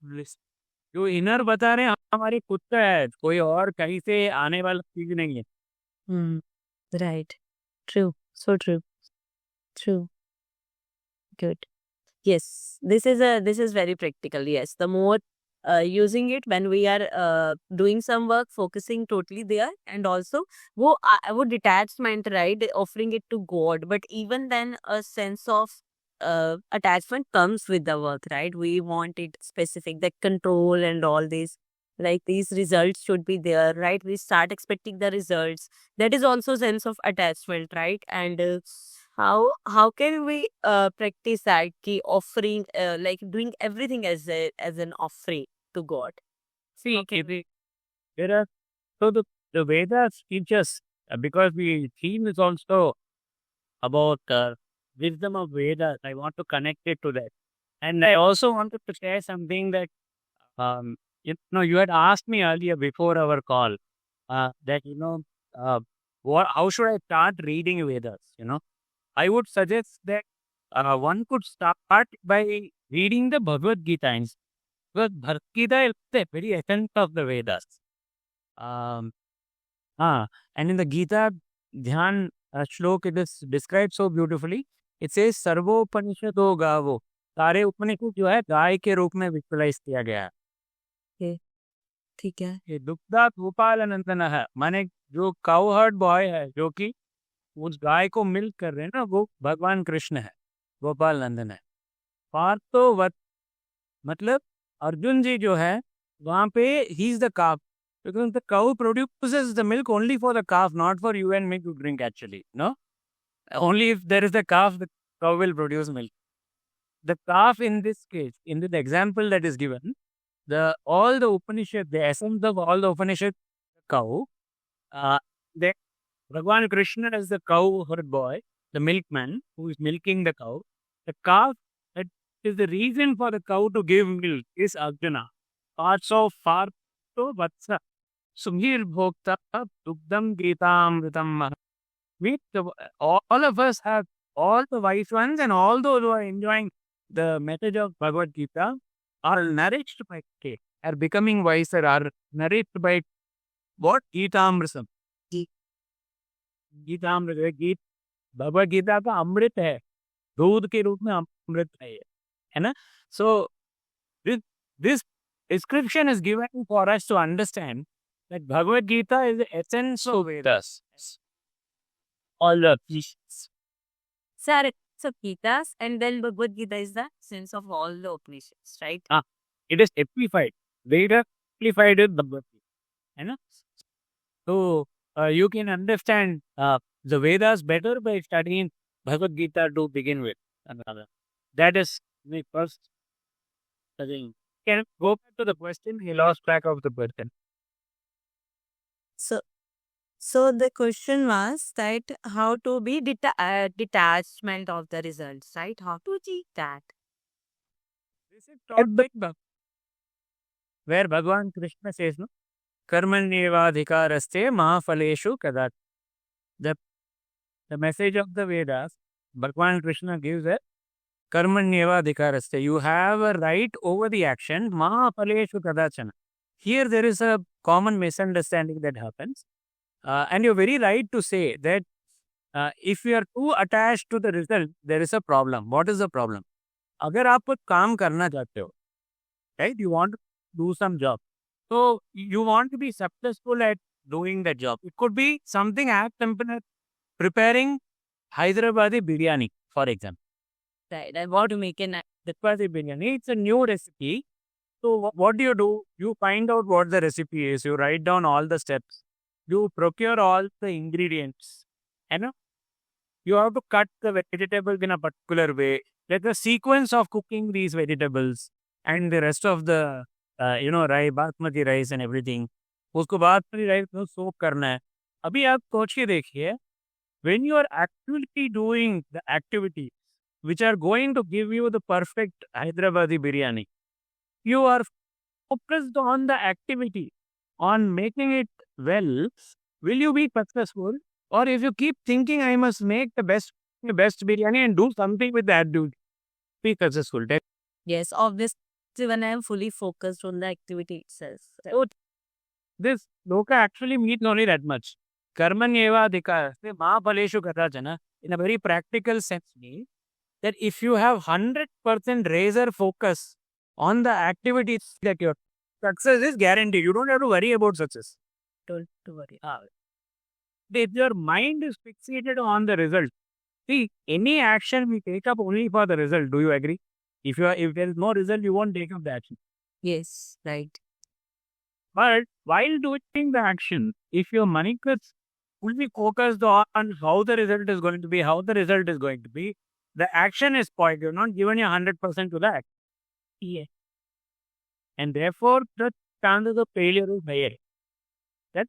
bliss. जो इनर बता रहे हैं हमारी खुद का है, कोई और कहीं से आने वाला चीज नहीं है. Hmm. Right. True. So true. True. Good. Yes. This is very practical. Yes. The more using it when we are doing some work, focusing totally there, and also वो detachment, right? Offering it to God, but even then a sense of attachment comes with the work, right? We want it specific, the control and all these. Like these results should be there, right? We start expecting the results. That is also sense of attachment, right? And how can we practice that ki offering like doing everything as an offering to God? See, Okay. there are so the Vedas teach us because the theme is also about wisdom of Vedas. I want to connect it to that, and I also wanted to share something that you had asked me earlier before our call that how should I start reading Vedas? I would suggest that one could start by reading the Bhagavad Gita, because Bhagavad Gita is the very essence of the Vedas. Um, and in the Gita, Dhyan shlok, it is described so beautifully. It says, Sarvopanishado Gavo. सारे उपनिषद जो है गाय के रूप में visualise किया गया है. Okay. ठीक है. ये दुग्धा गोपाल नंदन है, माने जो काउ हर्ड बॉय है जो कि उस गाय को मिल्क कर रहे हैं ना, वो भगवान कृष्ण है, गोपाल नंदन है. पार्थो मतलब अर्जुन जी जो है वहां पे he is the calf, because the cow produces the milk only for the calf, not for you and me to drink actually. No, only if there is a calf the cow will produce milk. The calf in this case, in the example that is given, all the Upanishad, the essence of all the Upanishad, cow, then Bhagwan Krishna as the cow herd boy, the milkman who is milking the cow. The calf that is the reason for the cow to give milk is Arjuna. Parts of Partho Vatsa. Sumhir Bhokta Dugdam Gitamritam. All of us have, all the wise ones and all those who are enjoying the message of Bhagavad Gita are nourished by K, are becoming wiser, are nourished by what? Gitamritam. गीतामृत है, गीत भगवद गीता का अमृत है, दूध के रूप में अमृत है ना. सो this description is given for us to understand that Bhagavad Gita is the essence of Vedas. All the Upanishads. Sir, so Gitas and then Bhagavad Gita is the sense of all the Upanishads, right? It is amplified. Veda amplified with Bhagavad Gita. है ना? So you can understand the Vedas better by studying Bhagavad Gita to begin with. That is the first thing. Can I go back to the question? He lost track of the question. So the question was that how to be detachment of the results, right? How to achieve that? This is taught by Bhagavad, where Bhagwan Krishna says, no, Karmanyevadhikaraste mahaphaleshu kadat. The message of the Vedas, Bhagwan Krishna gives it, Karmanyevadhikaraste. You have a right over the action, mahaphaleshu kadachana. Here there is a common misunderstanding that happens. And you're very right to say that if you are too attached to the result, there is a problem. What is the problem? अगर आप कुछ काम करना चाहते हो, right? You want to do some job. So you want to be successful at doing that job. It could be something as simple as preparing Hyderabadi biryani, for example. Right. I want to make an Hyderabadi biryani, it's a new recipe. So what do? You find out what the recipe is. You write down all the steps. You procure all the ingredients. And you have to cut the vegetables in a particular way. There's a sequence of cooking these vegetables and the rest of the rice, basmati rice and everything. उसको basmati rice को soak करना है. अभी आप सोच के देखिए, when you are actually doing the activities which are going to give you the perfect Hyderabadi biryani, you are focused on the activity, on making it well. Will you be successful? Or if you keep thinking, I must make the best biryani and do something with that, dude, be successful. yes, obviously So when I am fully focused on the activity itself. So this loka actually means only that much. Karmanyeva adhikar, Mahabhaleshu Kadachana, in a very practical sense, means that if you have 100% razor focus on the activities, that your success is guaranteed. You don't have to worry about success. Don't worry. If your mind is fixated on the result, see, any action we take up only for the result. Do you agree? If there is no result, you won't take up the action. Yes, right. But while doing the action, if your money cuts fully focused on how the result is going to be, the action is spoiled. You're not given your 100% to that. Yeah. And therefore, the chances of failure is higher. That's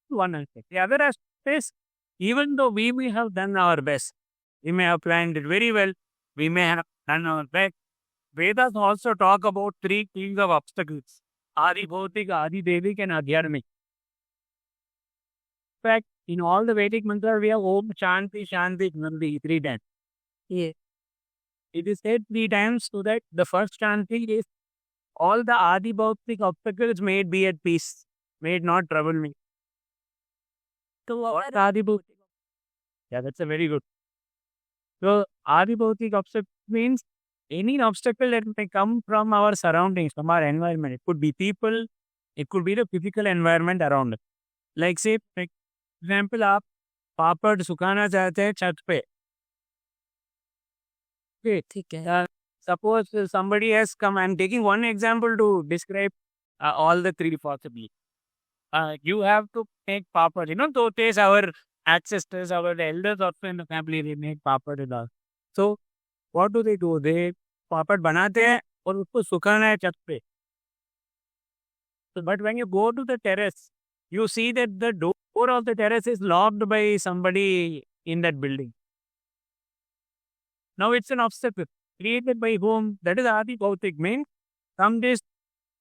one aspect. The other aspect is, even though we may have done our best, we may have planned it very well, we may have done our best, Vedas also talk about three kinds of obstacles: Adi Bhautik, Adi Devik, and Adhyarmik. In fact, in all the Vedic mantras, we have Om Shanti Shanti Shanti 3 times. Yeah. It is said 3 times so that the first Shanti is all the Adi Bhautik obstacles made be at peace, made not trouble me. So What Adi Bhautik? Yeah, that's a very good. So Adi Bhautik obstacle means any obstacle that may come from our surroundings, from our environment. It could be people, it could be the physical environment around us. Like say, for example, आप पापड़ सुखाना चाहते हैं छत पे. Okay. ठीक है. Suppose somebody has come. I'm taking one example to describe all the three possibly. You have to make papad. You know, those our ancestors, our elders also in the family, they make papad and all. So, what do? They papad बनाते हैं और उसको सुखाना है छत पे. But when you go to the terrace, you see that the door of the terrace is locked by somebody in that building. Now it's an obstacle created by whom? That is Adi Bhautik, means from this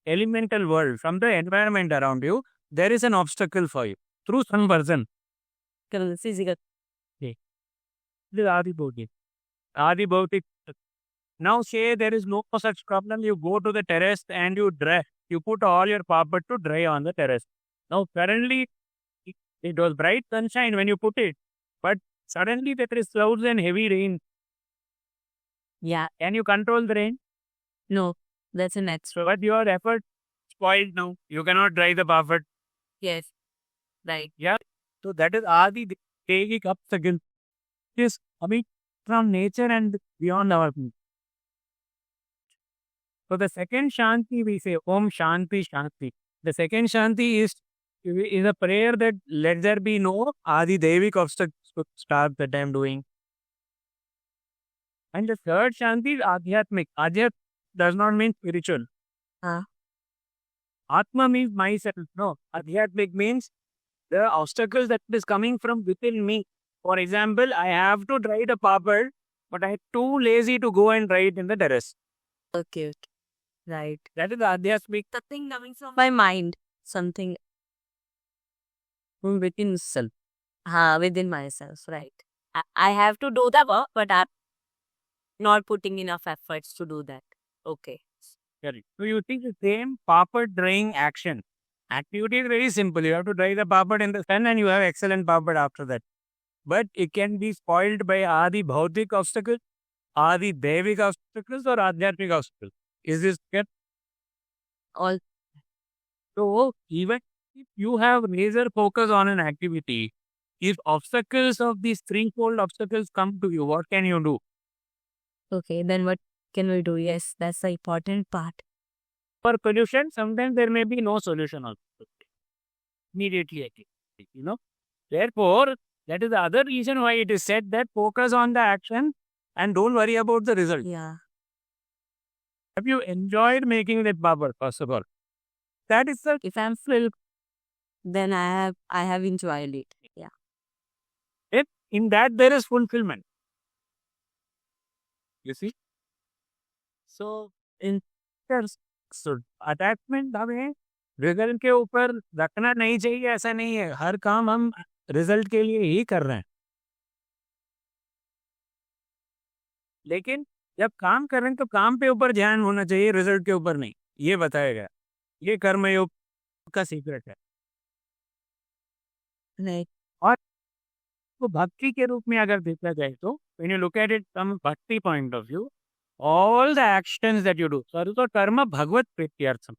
elemental world, from the environment around you, there is an obstacle for you through some person. Physical. This is Adi Bhautik. Adi Bhautik. Now say there is no such problem, you go to the terrace and you dry. You put all your papad to dry on the terrace. Now currently it was bright sunshine when you put it, but suddenly there is clouds and heavy rain. Yeah. Can you control the rain? No, that's an extra. But your effort spoiled now. You cannot dry the papad. Yes. Right. Yeah. So that is Adi Devik obstacle. Yes, I mean from nature and beyond our view. So the second Shanti we say Om Shanti Shanti. The second Shanti is a prayer that let there be no Adi Devik obstacles that I am doing. And the third Shanti is Adhyatmik. Adhyat does not mean spiritual. Atma means myself. No, Adhyatmik means the obstacles that is coming from within me. For example, I have to dry the papad, but I am too lazy to go and dry it in the terrace. Okay. Right. That is Adhyatmik. Something coming from my mind. Something within self. Within myself. Right. I have to do the work, but I'm not putting enough efforts to do that. Okay. Correct. So you think the same papad drying action. Activity is very simple. You have to dry the papad in the sun and you have excellent papad after that. But it can be spoiled by Adi Bhautik obstacles, Adi Devik obstacles or Adhyatmik obstacles. Is this clear? All. So even if you have laser focus on an activity, if obstacles of these threefold obstacles come to you, what can you do? Okay, then what can we do? Yes, that's the important part. For solution, sometimes there may be no solution also. Immediately, you know. Therefore, that is the other reason why it is said that focus on the action and don't worry about the result. Yeah. Have you enjoyed making that papad, first of all? That is the If I'm full, then I have enjoyed it. Yeah. in that there is fulfillment. You see? So in so attachment हमें result के ऊपर रखना नहीं चाहिए, ऐसा नहीं है. हर काम हम रिजल्ट के लिए ही कर रहे हैं. लेकिन जब काम कर रहे हैं तो काम पे ऊपर ध्यान होना चाहिए, रिजल्ट के ऊपर नहीं। ये बताया गया, ये कर्मयोग का सीक्रेट है। Right. और तो भक्ति के रूप में अगर देखा जाए तो when you look at it from bhakti point of view, all the actions that you do, so karma bhagavad prityartham,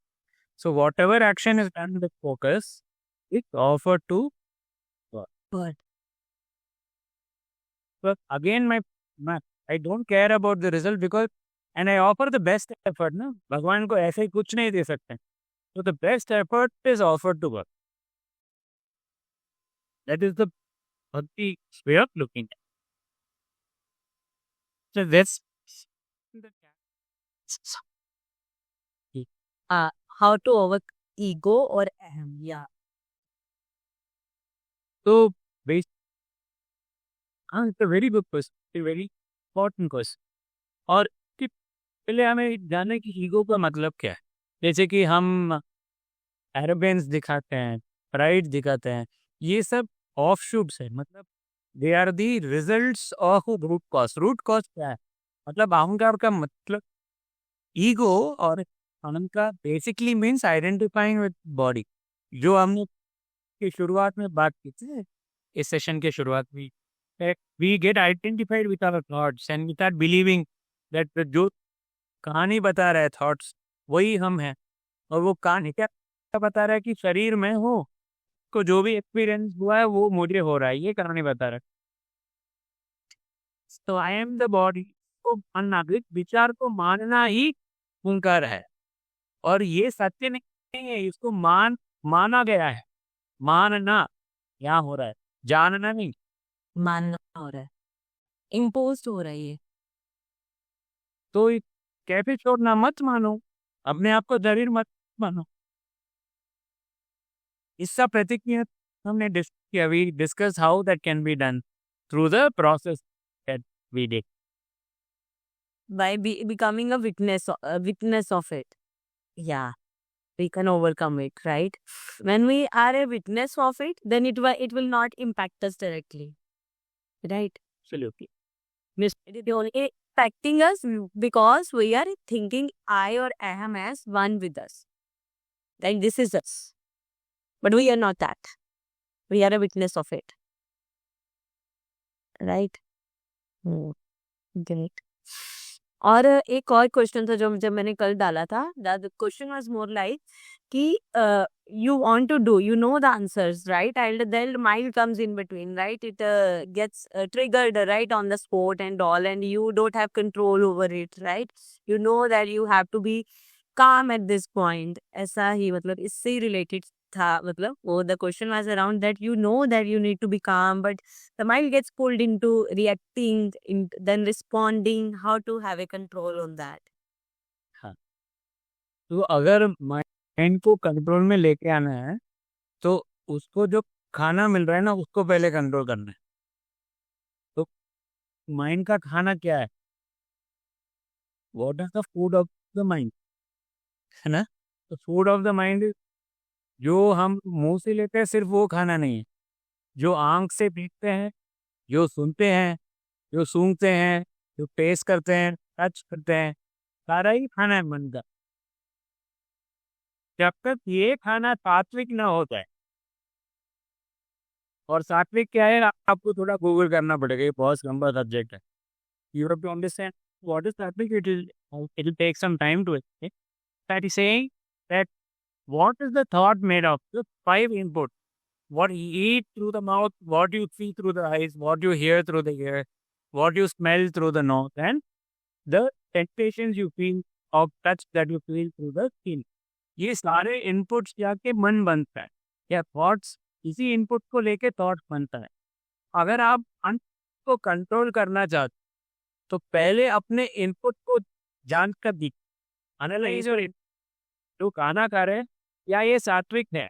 so whatever action is done with focus, it's offered to God. But But again, my I don't care about the result, because and I offer the best effort ना, भगवान को ऐसे ही कुछ नहीं दे सकते, so the best effort is offered to God. That is the bhakti way of looking at it. So that's how to overcome ego or ahem? Yeah. so based it's a very good question, a very important question. और कि पहले हमें जाने कि ego का मतलब क्या है। जैसे कि हम एरोगेंस दिखाते हैं, प्राइड दिखाते हैं, ये सब ऑफशूट्स है, मतलब they are the results of root cause. Root cause क्या है? मतलब अहंकार का मतलब ईगो और अहंकार का basically means identifying with body, जो हमने की शुरुआत में बात की थी, इस सेशन के शुरुआत में, we get identified with our thoughts and without believing that जो कहानी बता रहा है थॉट्स वही हम हैं, और वो कहानी क्या बता रहा है कि शरीर में हो को जो भी एक्सपीरियंस हुआ है वो मुझे हो रहा है, ये कहानी बता रहा है। तो आई एम द बॉडी को मानना, विचार को मानना ही हुंकार है, और ये सत्य नहीं है, इसको माना गया है। मानना यहाँ हो रहा है, जानना नहीं। मानना हो रहा है, इम्पोज हो रहा है ये। तो कैफे छोड़ना मत मानो, अपने आप को शरीर मत मानो। इसका प्रतिक्रिया हमने discuss how that can be done through the process that we did. By becoming a witness of it. Yeah, we can overcome it, right? When we are a witness of it, then it will not impact us directly, right? Absolutely. It is only impacting us because we are thinking I or aham as one with us. Like this is us. But we are not that. We are a witness of it. Right? Great. और एक और question था जो जब मैंने कल डाला था, the question was more like कि you want to do, you know the answers, right? And then mind comes in between, right? It gets triggered right on the spot and all, and you don't have control over it, right? You know that you have to be calm at this point. ऐसा ही मतलब इससे related था, मतलब वो the question was around that you know that you need to be calm, but the mind gets pulled into reacting, then responding. How to have a control on that? तो अगर mind को control में लेके आना है तो उसको जो खाना मिल रहा है ना उसको पहले कंट्रोल करना है। तो माइंड का खाना क्या है? What is the food of the mind, है ना? तो फूड ऑफ द माइंड जो हम मुंह से लेते हैं सिर्फ वो खाना नहीं है, जो आंख से देखते हैं, जो सुनते हैं, जो सूंघते हैं, जो टेस्ट करते हैं, टच करते हैं, सारा ही खाना है मन का। जब तक ये खाना सात्विक ना होता है, और सात्विक क्या है आपको थोड़ा गूगल करना पड़ेगा, ये बहुत लंबा सब्जेक्ट है। You have to understand what is sattvic, it will take some time to explain. That is saying that what is the thought made of? The 5 input. What you eat through the mouth, what you see through the eyes, what you hear through the ear, what you smell through the nose, and the sensations you feel of touch that you feel through the skin. ये सारे inputs जाके मन बनता है, या thoughts इसी input को लेके थॉट बनता है। अगर आप मन को कंट्रोल करना चाहते तो पहले अपने इनपुट को जान कर दी, एनालाइज और जो खाना खा रहे हैं या ये सात्विक है।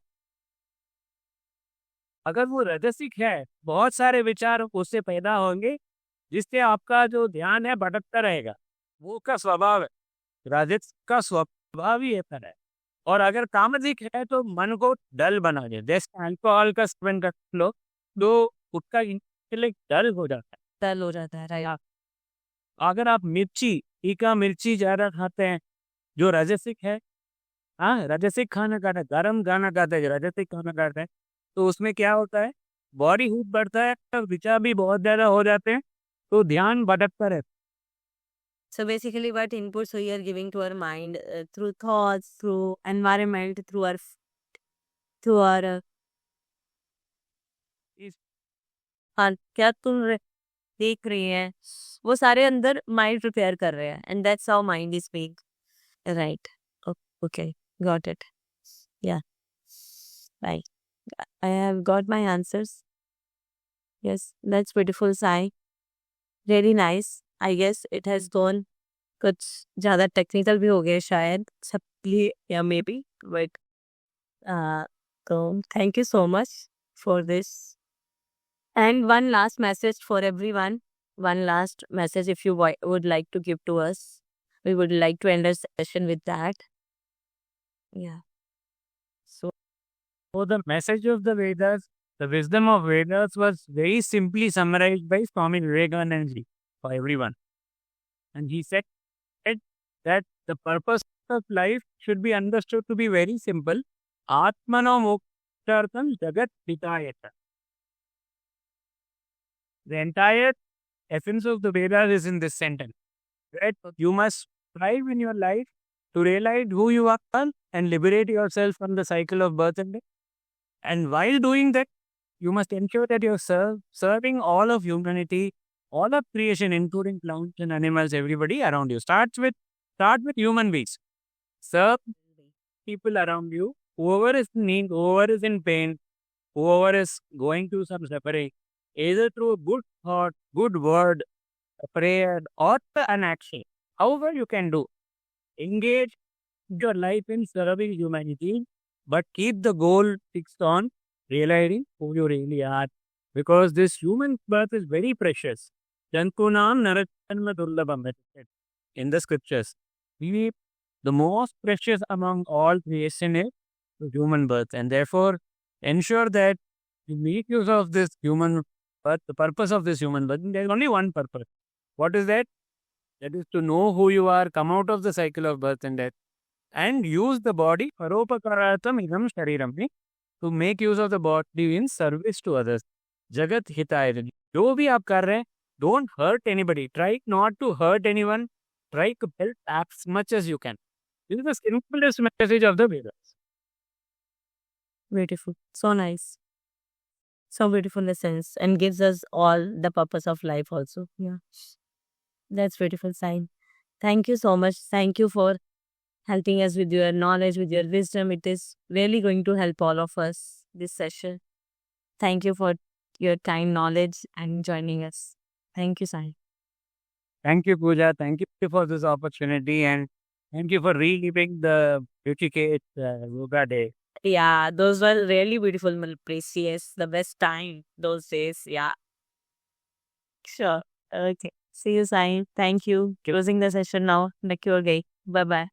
अगर वो राजसिक है, बहुत सारे विचार उससे पैदा होंगे जिससे आपका जो ध्यान है भटकता रहेगा, वो का स्वभाव है। राजस का स्वभाव ही ऐसा है। और अगर तामसिक है तो मन को डल बना दे, जैसे अल्कोहल का सेवन कर लो तो उसका इंटेलेक्ट डल हो जाता है। डल हो जाता है, राइट? अगर आप मिर्ची तीखा मिर्ची ज़्यादा खाते हैं, जो राजसिक है, हाँ, राजसिक खाना खाता है, गरम खाना खाता है, जो राजसिक खाना खाता है, तो उसमें क्या होता है, बॉडी हीट बढ़ता है और विचार भी बहुत ज़्यादा हो जाते हैं, तो ध्यान भटकता रहता है। So basically, what inputs we are giving to our mind through thoughts, through environment, through our इस हाँ, क्या तुम देख रही हैं, वो सारे अंदर माइंड प्रिपेयर कर रहे हैं, and that's how mind is being right. Okay, got it. या, bye. I have got my answers. Yes, that's beautiful, Sai. Really nice. I guess it has gone कुछ ज़्यादा टेक्निकल भी हो गए शायद सबके लिए, या मे बी, बट तो thank you so much for this. And one last message for everyone. One last message, if you would like to give to us. We would like to end the session with that. Yeah. So the message of the Vedas, the wisdom of Vedas was very simply summarized by Swami Vivekananda ji for everyone. And he said that the purpose of life should be understood to be very simple. Atmano mokshartham jagat hitayata. The entire essence of the Vedas is in this sentence. Right? You must strive in your life to realize who you are and liberate yourself from the cycle of birth and death. And while doing that, you must ensure that you're serving all of humanity, all of creation, including plants and animals, everybody around you. Start with human beings. Serve people around you. Whoever is in need, whoever is in pain, whoever is going through some suffering, either through a good thought, good word, a prayer, or an action. However you can do. Engage your life in serving humanity, but keep the goal fixed on realizing who you really are. Because this human birth is very precious. Jantunam narajanma durlabham, it is said in the scriptures. The most precious among all creation is the human birth, and therefore ensure that you make use of this human birth, the purpose of this human birth. There is only one purpose. What is that? That is to know who you are, come out of the cycle of birth and death, and use the body paropakaratam idam shariram, to make use of the body in service to others. Jagat hitaya. जो भी आप कर रहे हैं, don't hurt anybody. Try not to hurt anyone. Try to help as much as you can. This is the simplest message of the Vedas. Beautiful. So nice. So beautiful lessons, and gives us all the purpose of life also. Yeah. That's beautiful sign. Thank you so much. Thank you for helping us with your knowledge, with your wisdom. It is really going to help all of us this session. Thank you for your time, knowledge, and joining us. Thank you, Sai. Thank you, Pooja. Thank you for this opportunity, and thank you for reliving the Beauty Yoga Day. Yeah, those were really beautiful, precious, the best time those days. Yeah. Sure. Okay. See you, Sai. Thank you. Closing the session now. Bye bye.